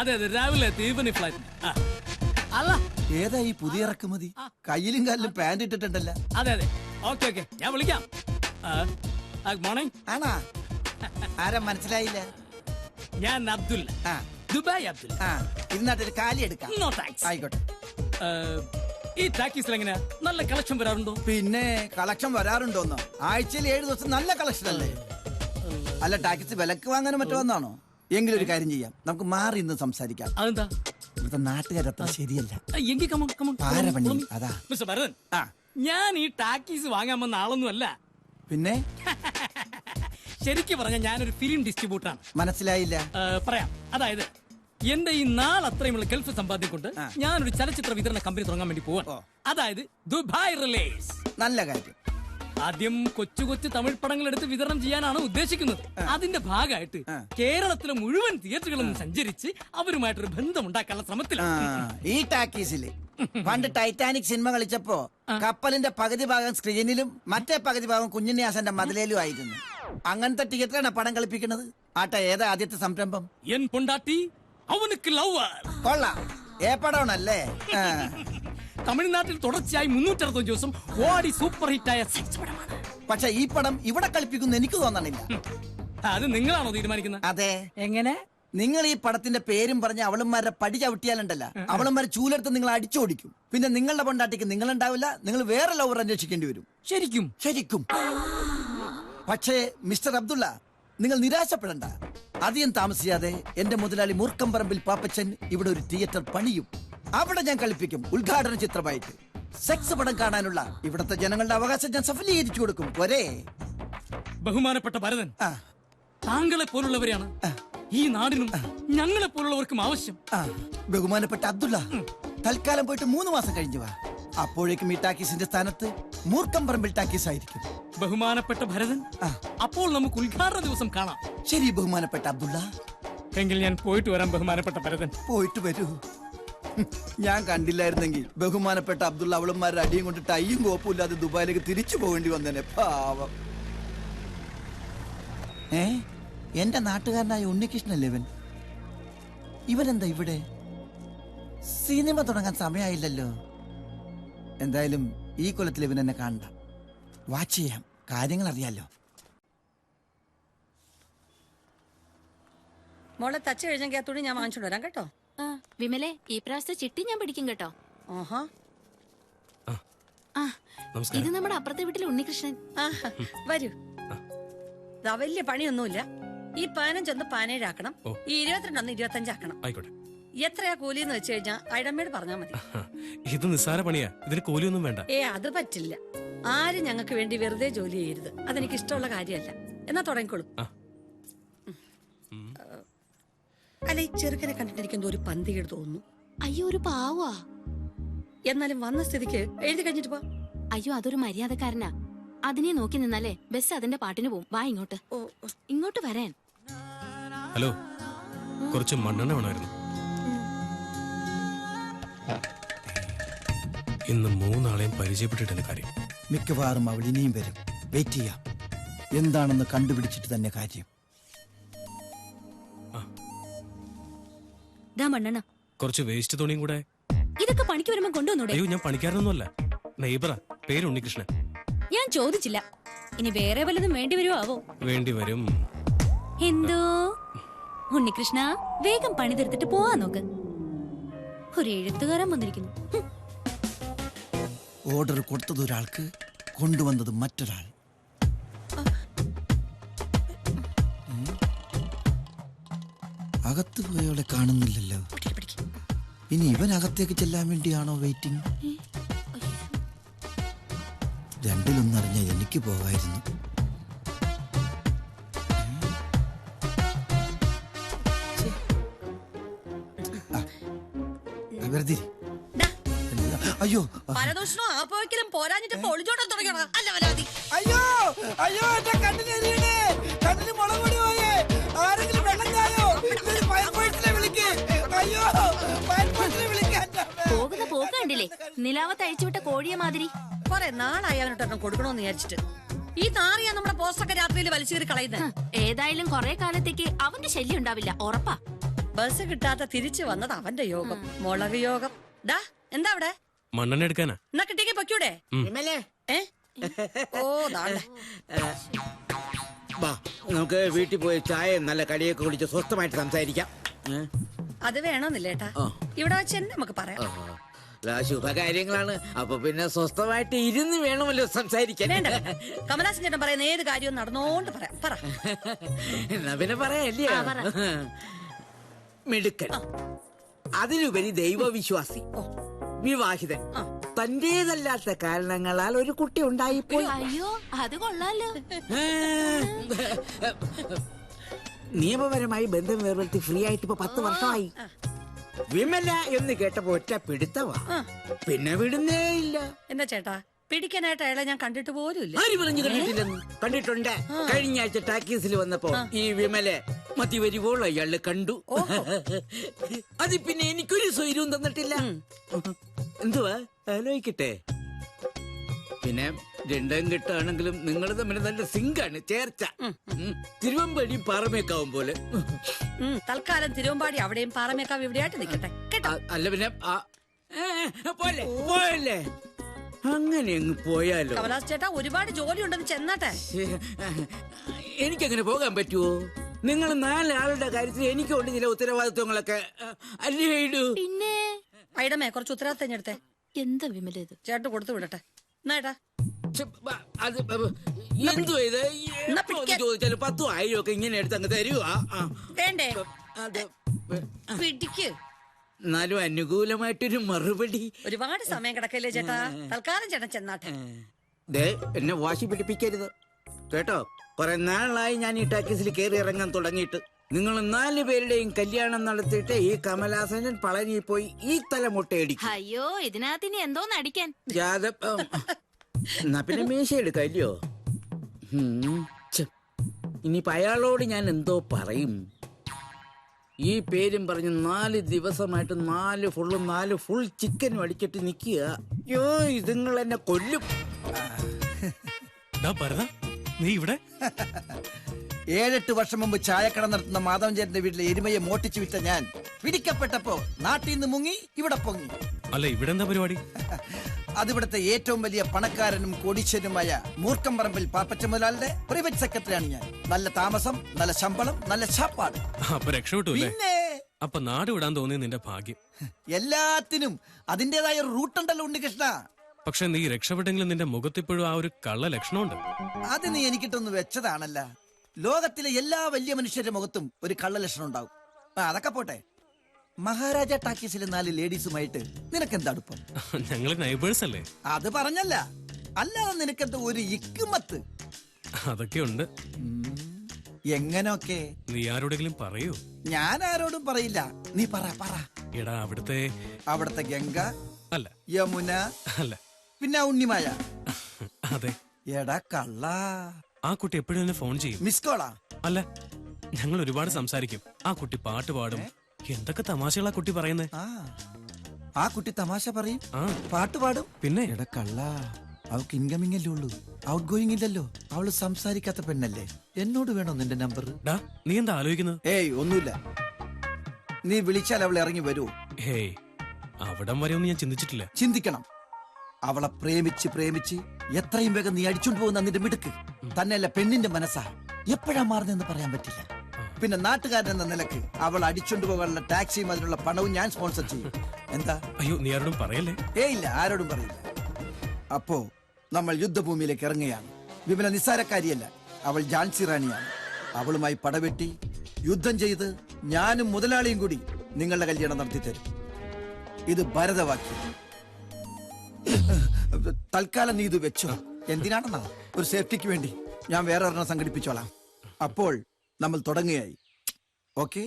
അതെ അതെ, രാവിലെ ഈവനിങ് ഫ്ലൈറ്റ്. അല്ല, ഏതാ ഈ പുതിയ ഇറക്കുമതി? കയ്യിലും കാലിലും പാന്റ് ഇട്ടിട്ടുണ്ടല്ലോ. അതെ അതെ, ഓക്കെ ഓക്കെ, ഞാൻ വിളിക്കാം. Good morning. ആണാ? ആരാ മനസ്സിലായില്ല? ഞാൻ അബ്ദുൽ, ദുബായ് അബ്ദുൽ. ഇരുന്നാട്ടൊരു കാലി എടുക്കാം. No thanks. ആയിക്കോട്ടെ. ഈ ടാക്കീസിൽ എങ്ങനെയാ, നല്ല കളക്ഷൻ വരാറുണ്ടോ? പിന്നെ കളക്ഷൻ വരാറുണ്ടോന്നോ? ആഴ്ചയിൽ 7 ദിവസം നല്ല കളക്ഷൻ അല്ലേ? അല്ല, ടാക്സി വിലക്ക് വാങ്ങാനും മറ്റോ വന്നാണോ? എങ്കിലും ഒരു കാര്യം ചെയ്യാം, നമുക്ക് മാറി ഇന്ന് സംസാരിക്കാം. അതെന്താ? ഇവിടുത്തെ നാട്ടുകാരത്ര ശരിയല്ല. എങ്കിൽ അതാ മിസ്റ്റർ ഭരതൻ, ഞാൻ ഈ ടാക്കീസ് വാങ്ങാൻ വന്ന ആളൊന്നും അല്ല. പിന്നെ ശരിക്കും പറഞ്ഞ ഞാനൊരു ഫിലിം ഡിസ്ട്രിബ്യൂട്ടറാണ്. മനസ്സിലായില്ല. പറയാം. അതായത് എന്റെ ഈ നാളത്രയുമുള്ള ഗൾഫ് സമ്പാദ്യം കൊണ്ട് ഞാനൊരു ചലച്ചിത്ര വിതരണ കമ്പനി തുടങ്ങാൻ വേണ്ടി പോവാണ്. അതായത് ദുബായ് റിലീസ്. നല്ല കാര്യം. ആദ്യം കൊച്ചു കൊച്ചു തമിഴ് പടങ്ങൾ എടുത്ത് വിതരണം ചെയ്യാനാണ് ഉദ്ദേശിക്കുന്നത്. അതിന്റെ ഭാഗമായിട്ട് കേരളത്തിലെ മുഴുവൻ തിയേറ്ററുകളും സഞ്ചരിച്ച് അവരുമായിട്ടൊരു ബന്ധം ഉണ്ടാക്കാനുള്ള ശ്രമത്തിലാണ്. ഈ ടാക്കീസില് പണ്ട് ടൈറ്റാനിക് സിനിമ കളിച്ചപ്പോ കപ്പലിന്റെ പകുതി ഭാഗം സ്ക്രീനിലും മറ്റേ പകുതി ഭാഗം കുഞ്ഞുണ്ണിയാസന്റെ മതിലേലും ആയിരുന്നു. അങ്ങനത്തെ തിയേറ്ററാണ് പടം കളിപ്പിക്കുന്നത്. ആട്ടെ, ഏതാ ആദ്യത്തെ സംരംഭം? എൻ പൊണ്ടാട്ടി അവനുക്ക് ലവർ. കൊള്ളാം. ഏപ്പടമാണല്ലേ? തമിഴ്നാട്ടിൽ തുടർച്ചയായി 365 ദിവസം ഓടി സൂപ്പർ ഹിറ്റായ സെക്സ് പടമാണ്. പക്ഷെ ഈ പടം ഇവിടെ കളിപ്പിക്കുന്നു എനിക്ക് തോന്നണില്ല. അത് നിങ്ങളാണോ തീരുമാനിക്കുന്നത്? അതെ. എങ്ങനെ? നിങ്ങൾ ഈ പടത്തിന്റെ പേരും പറഞ്ഞ് അവളന്മാരുടെ പടി ചവിട്ടിയാലുണ്ടല്ല, അവളന്മാരെ ചൂലെടുത്ത് നിങ്ങൾ അടിച്ചോടിക്കും. പിന്നെ നിങ്ങളുടെ പൊണ്ടാട്ടിക്ക് നിങ്ങളുണ്ടാവില്ല, നിങ്ങൾ വേറെ ലവർ അന്വേഷിക്കേണ്ടി വരും. ശരിക്കും? ശരിക്കും. പക്ഷേ മിസ്റ്റർ അബ്ദുള്ള, നിങ്ങൾ നിരാശപ്പെടണ്ട. അധികം താമസിയാതെ എന്റെ മുതലാളി മൂർക്കമ്പറമ്പിൽ പാപ്പച്ചൻ ഇവിടെ ഒരു തിയേറ്റർ പണിയും. അവിടെ ഞാൻ കളിപ്പിക്കും ഉദ്ഘാടന ചിത്രമായിട്ട്. സെക്സ് പടം കാണാനുള്ള ഇവിടുത്തെ ജനങ്ങളുടെ അവകാശം ഞാൻ സഫലീകരിച്ചു കൊടുക്കും. ഒരേ ബഹുമാനപ്പെട്ട ഭരതൻ, താങ്കളെ പോലുള്ളവരെയാണ് ഈ നാടിനും ഞങ്ങളെ പോലുള്ളവർക്കും ആവശ്യം. ബഹുമാനപ്പെട്ട അബ്ദുള്ള, തൽക്കാലം പോയിട്ട് 3 മാസം കഴിഞ്ഞു വാ. അപ്പോഴേക്കും ഈ ടാക്കീസിന്റെ സ്ഥാനത്ത് മൂർക്കമ്പറമ്പിൽ ടാക്കീസ് ആയിരിക്കും. ബഹുമാനപ്പെട്ട ഭരതൻ, അപ്പോൾ നമുക്ക് ഉദ്ഘാടന ദിവസം കാണാം. ശരി ബഹുമാനപ്പെട്ട അബ്ദുള്ള. എങ്കിൽ ഞാൻ പോയിട്ട് വരാം ബഹുമാനപ്പെട്ട ഭരതൻ. പോയിട്ട് വരൂ. ഞാൻ കണ്ടില്ലായിരുന്നെങ്കിൽ ബഹുമാനപ്പെട്ട അബ്ദുള്ള അവളന്മാരുടെ അടിയും കൊണ്ട് ടൈയും കോപ്പും ഇല്ലാതെ ദുബായിലേക്ക് തിരിച്ചു പോകേണ്ടി വന്നേനെ. പാവം. എന്റെ നാട്ടുകാരനായ ഉണ്ണികൃഷ്ണല്ലേ ഇവനെന്താ ഇവിടെ? സിനിമ തുടങ്ങാൻ സമയമായില്ലല്ലോ. എന്തായാലും ഈ കൊല്ലത്തിൽ ഇവൻ എന്നെ കാണണ്ട. വാച്ച് ചെയ്യാം, കാര്യങ്ങൾ അറിയാലോ. മോളെ തച്ച് കഴിഞ്ഞെങ്കിൽ ആ തുണി ഞാൻ വാങ്ങിച്ചോണ്ട് വരാം കേട്ടോ. വിമലെ, ഈ പ്രാവശ്യത്തെ ചിട്ടി ഞാൻ പിടിക്കും കേട്ടോ. ഇത് നമ്മുടെ അപ്പുറത്തെ വീട്ടിലെ ഉണ്ണികൃഷ്ണൻ. വരൂ. വലിയ പണിയൊന്നുമില്ല. ഈ 15 17 ആക്കണം, ഈ 22 25 ആക്കണം. എത്രയാ കൂലിന്ന് വെച്ച് കഴിഞ്ഞാ ഐഡമ്മയോട് പറഞ്ഞാ മതി. ഇത് നിസ്സാര പണിയാ, ഇതിന് കൂലിയൊന്നും വേണ്ട. അത് പറ്റില്ല. ആരും ഞങ്ങൾക്ക് വേണ്ടി വെറുതെ ജോലി ചെയ്യരുത്. അതെനിക്ക് ഇഷ്ടമുള്ള കാര്യമല്ല. എന്നാ തുടങ്ങിക്കോളൂ. അല്ല, ഈ ചെറുക്കനെ കണ്ടിട്ട് എനിക്ക് എന്തോ ഒരു പന്തികേട് തോന്നുന്നു. അയ്യോ, ഒരു പാവാ. എന്നാലും വന്ന സ്ഥിതിക്ക് എഴുതി കഴിഞ്ഞിട്ട് പോ. അയ്യോ, അതൊരു മര്യാദക്കാരനാ. അതിനെ നോക്കി നിന്നാലേ ബസ് അതിന്റെ പാട്ടിന് പോവും. വാ ഇങ്ങോട്ട്. ഇങ്ങോട്ട് വരാൻ. ഹലോ, കുറച്ച് മണ്ണെണ്ണ വേണമായിരുന്നു. ഇന്ന് 3 ആളെയും പരിചയപ്പെട്ടിട്ടെന്ന് കാര്യം. മിക്കവാറും അവൾ ഇനിയും വരും. വെയിറ്റ് ചെയ്യാം. എന്താണെന്ന് കണ്ടുപിടിച്ചിട്ട് തന്നെ കാര്യം. മണ്ണെണ്ണ കുറച്ച് വേസ്റ്റ് തുണിയും കൂടെ. ഇതൊക്കെ പണിക്ക് വരുമ്പോ കൊണ്ടുവന്നൂടെ? അയ്യോ, ഞാൻ പണിക്കാരനൊന്നുമല്ല, നെയ്ബറാ. പേര് ഉണ്ണികൃഷ്ണൻ. ഞാൻ ചോദിച്ചില്ല. ഇനി വേറെ വല്ലതും വേണ്ടി വരുമോ ആവോ? വേണ്ടി വരും. എന്തോ ഉണ്ണികൃഷ്ണ, വേഗം പണി തീർത്തിട്ട് പോവാൻ നോക്ക്. ഒരു എഴുത്തുകാരൻ വന്നിരിക്കുന്നു. ഓർഡർ കൊടുത്തത് ഒരാൾക്ക്, കൊണ്ടുവന്നത് മറ്റൊരാൾ. അകത്ത് പോയവളെ കാണുന്നില്ലല്ലോ. ഇനി ഇവൻ അകത്തേക്ക് ചെല്ലാൻ വേണ്ടിയാണോ വെയിറ്റിംഗ്? രണ്ടിലൊന്നറിഞ്ഞ എനിക്ക് പോകായിരുന്നു. അയ്യോ, പരദൂഷണോ ആർപ്പോഴെങ്കിലും പോരാഞ്ഞിട്ട് പൊളിച്ചോടാൻ തുടങ്ങിയോ? അല്ല വരാതി. അയ്യോ അയ്യോ, എന്റെ കണ്ണിന് മുളക് പൊടി പോയേ. ആരെങ്കിലും വെള്ളം ചായോ? വിളിക്ക്. അയ്യോ, പോകുന്ന പോക്ക് കണ്ടില്ലേ? നിലാവത്ത് അഴിച്ചുവിട്ട കോഴിയെ മാതിരി. കൊറേ നാളായി അവനോട്ടൊരെണ്ണം കൊടുക്കണോന്ന് വിചാരിച്ചിട്ട്. ഈ നാറിയാ നമ്മുടെ പോസ്റ്റൊക്കെ രാത്രിയിൽ വലിച്ചേറി കളയുന്നത്. ഏതായാലും കൊറേ കാലത്തേക്ക് അവന്റെ ശല്യം ഉണ്ടാവില്ല, ഉറപ്പാ. ബസ് കിട്ടാത്ത തിരിച്ചു വന്നത് അവന്റെ യോഗം, മുളക് യോഗം. ഡാ എന്താ അവിടെ? മണ്ണെണ്ണ എടുക്കാനാ. എന്നാ കിട്ടിക്ക് പൊയ്ക്കൂടെ? വിമലേ, ഏ ഓ നാളെ വാ നമുക്ക് വീട്ടിൽ പോയി ചായ നല്ല കടിയൊക്കെ കുടിച്ച് സ്വസ്ഥമായിട്ട് സംസാരിക്കാം. അത് വേണമെന്നില്ലേട്ടാ, ഇവിടെ വെച്ച് തന്നെ നമുക്ക് പറയാം. ശുഭകാര്യങ്ങളാണ്, അപ്പൊ പിന്നെ സ്വസ്ഥമായിട്ട് ഇരുന്ന് വേണമല്ലോ സംസാരിക്കാൻ. വേണ്ട, കമലാസൻ ചേട്ടൻ പറയുന്ന ഏത് കാര്യവും നടന്നോണ്ട് പറയാം. പറ. എന്നാ പിന്നെ പറയല്ലേ. മിടുക്കൻ, അതിലുപരി ദൈവവിശ്വാസി, വിവാഹിതൻ, തന്റേതല്ലാത്ത കാരണങ്ങളാൽ ഒരു കുട്ടി ഉണ്ടായിപ്പോയി. അയ്യോ അത് കൊള്ളാലോ. നിയമപരമായി ബന്ധം വേർപെടുത്തി ഫ്രീ ആയിട്ട് ഇപ്പൊ 10 വർഷമായി. വിമല എന്ന് കേട്ടപ്പോ ഒറ്റ പിടുത്തവാ, പിന്നെ വിടുന്നേ ഇല്ല. എന്താ ചേട്ടാ, പിടിക്കാനായിട്ട് അയാളെ ഞാൻ കണ്ടിട്ട് പോലും ഇല്ല. ആര് പറഞ്ഞു കണ്ടിട്ടില്ലെന്ന്? കണ്ടിട്ടുണ്ട്. കഴിഞ്ഞ ആഴ്ച ടാക്കീസിൽ വന്നപ്പോ ഈ വിമലെ മതി വരുവോളൂ അയാള് കണ്ടു. അത് പിന്നെ എനിക്കൊരു സ്വൈര്യവും തന്നിട്ടില്ല. എന്തുവാ ആലോചിക്കട്ടെ. പിന്നെ രണ്ടാം കെട്ടാണെങ്കിലും നിങ്ങൾ തമ്മിൽ നല്ല സിങ്കാണ്, ചേർച്ച. തിരുവമ്പടി പാറമേക്കാവും പോലെ. തൽക്കാലം തിരുവമ്പാടി അവിടെയും പാറമേക്കാവ് ഇവിടെയായിട്ട് നിൽക്കട്ടെ കേട്ടോ. അല്ല പിന്നെ പോലെ പോയല്ലേ, അങ്ങനെ അങ്ങ് പോയാലോ. കമലാസ് ചേട്ടാ, ഒരുപാട് ജോലി ഉണ്ടെന്ന് ചെന്നാട്ടെ. എനിക്കങ്ങനെ പോകാൻ പറ്റുമോ? നിങ്ങൾ 4 ആളുടെ കാര്യത്തിൽ എനിക്കുണ്ട് ചില ഉത്തരവാദിത്വങ്ങളൊക്കെ അല്ലേ ഇടൂ. പിന്നെ ഐഡമേ കുറച്ച് ഉത്തരവാദിത്തം ഞെടുത്തേ. എന്താ വിമല ഇത്? ചേട്ടൻ കൊടുത്തു വിടട്ടെ. എന്നാ അത് എന്തോ ഇത് ചോദിച്ചാലും 10 ആയിരം ഒക്കെ ഇങ്ങനെ എടുത്ത് അങ്ങ് തരുവാ. വേണ്ടേ? അത് പിടിക്ക്. എന്നാലും അനുകൂലമായിട്ടൊരു മറുപടി. ഒരുപാട് സമയം കിടക്കല്ലേ ചേട്ടാ, തൽക്കാലം ചേട്ടൻ ചെന്നാട്ടെ. ദേ എന്നെ വാശി പിടിപ്പിക്കരുത് കേട്ടോ. കുറെ നാളായി ഞാൻ ഈ ടാക്കീസിൽ കയറി ഇറങ്ങാൻ തുടങ്ങിയിട്ട്. നിങ്ങൾ 4 പേരുടെയും കല്യാണം നടത്തിയിട്ട് ഈ കമലാസനൻ പളനി പോയി ഈ തല മുട്ടയടിക്കും. അയ്യോ ഇതിനകത്ത് ഇനി എന്തോന്ന് അടിക്കാൻ. എന്നാ പിന്നെ മീശ എടുക്കല്ലോ. ഇനിയിപ്പോ അയാളോട് ഞാൻ എന്തോ പറയും. ഈ പേരും പറഞ്ഞ് 4 ദിവസമായിട്ട് 4 ഫുൾ ചിക്കനും അടിച്ചിട്ട് നിക്കുക. അയ്യോ ഇതുങ്ങൾ എന്നെ കൊല്ലും. നീ ഇവിടെ 7-8 വർഷം മുമ്പ് ചായക്കട നടത്തുന്ന മാധവൻ ചേട്ടന്റെ വീട്ടിലെ എരുമയെ മോട്ടിച്ചു വിറ്റ ഞാൻ പിടിക്കപ്പെട്ടപ്പോ നാട്ടിൽ നിന്ന് മുങ്ങി ഇവിടെ പൊങ്ങി. അല്ല ഇവിടെ എന്താ പരിപാടി? അതിവിടുത്തെ ഏറ്റവും വലിയ പണക്കാരനും കോടീശ്വരനുമായ മൂർക്കമ്പറമ്പിൽ പാപ്പച്ച മുതലാളിയുടെ പ്രൈവറ്റ് സെക്രട്ടറിയാണ് ഞാൻ. നല്ല താമസം, നല്ല ശമ്പളം, നല്ല ചാപ്പാട്. അപ്പൊ രക്ഷപ്പെട്ടു അല്ലേ? പിന്നെ അപ്പൊ നാട് വിടാൻ തോന്നിയ നിന്റെ ഭാഗ്യം. എല്ലാത്തിനും അതിന്റേതായ ഒരു റൂട്ടുണ്ടല്ലോ ഉണ്ണികൃഷ്ണ. പക്ഷെ നീ രക്ഷപ്പെട്ടെങ്കിലും നിന്റെ മുഖത്തിപ്പോഴും ആ ഒരു കള്ള ലക്ഷണമുണ്ട്. അത് നീ എനിക്കിട്ടൊന്ന് വെച്ചതാണല്ല. ലോകത്തിലെ എല്ലാ വലിയ മനുഷ്യരുടെ മുഖത്തും ഒരു കള്ള ലക്ഷണം ഉണ്ടാവും. അതൊക്കെ പോട്ടെ, മഹാരാജ ടാക്കീസിലെ 4 ലേഡീസുമായിട്ട് നിനക്കെന്താ അടുപ്പം? ഞങ്ങള് നൈബേഴ്സ് അല്ലേ? അത് പറഞ്ഞല്ല, അല്ലാതെ നിനക്കെന്താ ഒരു ഇക്കുമത്ത്? അതൊക്കെ ഉണ്ട്. എങ്ങനൊക്കെ? നീ ആരോടെങ്കിലും പറയൂ? ഞാൻ ആരോടും പറയില്ല. നീ പറ. എടാ അവിടുത്തെ ഗംഗ അല്ല, യമുന അല്ല, പിന്നെ ഉണ്ണിമായ. അതെ. എടാ കള്ള, ആ കുട്ടി എപ്പോഴും എന്നെ ഫോൺ ചെയ്യും. മിസ് കോളാ? അല്ല, ഞങ്ങൾ ഒരുപാട് സംസാരിക്കും. ആ കുട്ടി പാട്ട് പാടും. എന്തൊക്കെ തമാശകളാ കുട്ടി പറയുന്നേ. ആ കുട്ടി തമാശ പറയും, ആ പാട്ട് പാടും. പിന്നെ എടാ കള്ള, അവൾക്ക് ഇൻകമിംഗ് അല്ലേ ഉള്ളൂ, ഔട്ട് ഗോയിങ് ഇല്ലല്ലോ. അവള് സംസാരിക്കാത്ത പെണ്ണല്ലേ. എന്നോട് വേണോ നിന്റെ നമ്പർ? നീ എന്താ ആലോചിക്കുന്നത്? ഏയ് ഒന്നുമില്ല. നീ വിളിച്ചാൽ അവൾ ഇറങ്ങി വരൂ? ഹേയ്, അവിടം വരെ ഒന്നും ഞാൻ ചിന്തിച്ചിട്ടില്ല. ചിന്തിക്കണം. അവളെ പ്രേമിച്ച് എത്രയും വേഗം നീ അടിച്ചോണ്ട് പോകുന്ന നിന്റെ മിടുക്ക് തന്നെയല്ല, പെണ്ണിന്റെ മനസ്സാ എപ്പോഴാ മാറുന്നെന്ന് പറയാൻ പറ്റില്ല. പിന്നെ നാട്ടുകാരൻ എന്ന നിലക്ക് അവൾ അടിച്ചോണ്ട് പോകാനുള്ള ടാക്സിയും അതിനുള്ള പണവും ഞാൻ സ്പോൺസർ ചെയ്യും. എന്താ? അയ്യോ, നീ ആരോടും പറയല്ലേ? ഇല്ല, ആരോടും പറയില്ല. അപ്പോ നമ്മൾ യുദ്ധഭൂമിയിലേക്ക് ഇറങ്ങുകയാണ്. വിമല നിസ്സാരക്കാരിയല്ല, അവൾ ഝാൻസി റാണിയാണ്. അവളുമായി പടവെട്ടി യുദ്ധം ചെയ്ത് ഞാനും മുതലാളിയും കൂടി നിങ്ങളുടെ കല്യാണം നടത്തി തരും. ഇത് ഭരതവാക്യം. തൽക്കാലം നീ ഇത് വെച്ചോ. എന്തിനാണെന്നാ? ഒരു സേഫ്റ്റിക്ക് വേണ്ടി ഞാൻ വേറെ ഒരെണ്ണം സംഘടിപ്പിച്ചോളാം. അപ്പോൾ നമ്മൾ തുടങ്ങുകയായി. ഓക്കെ?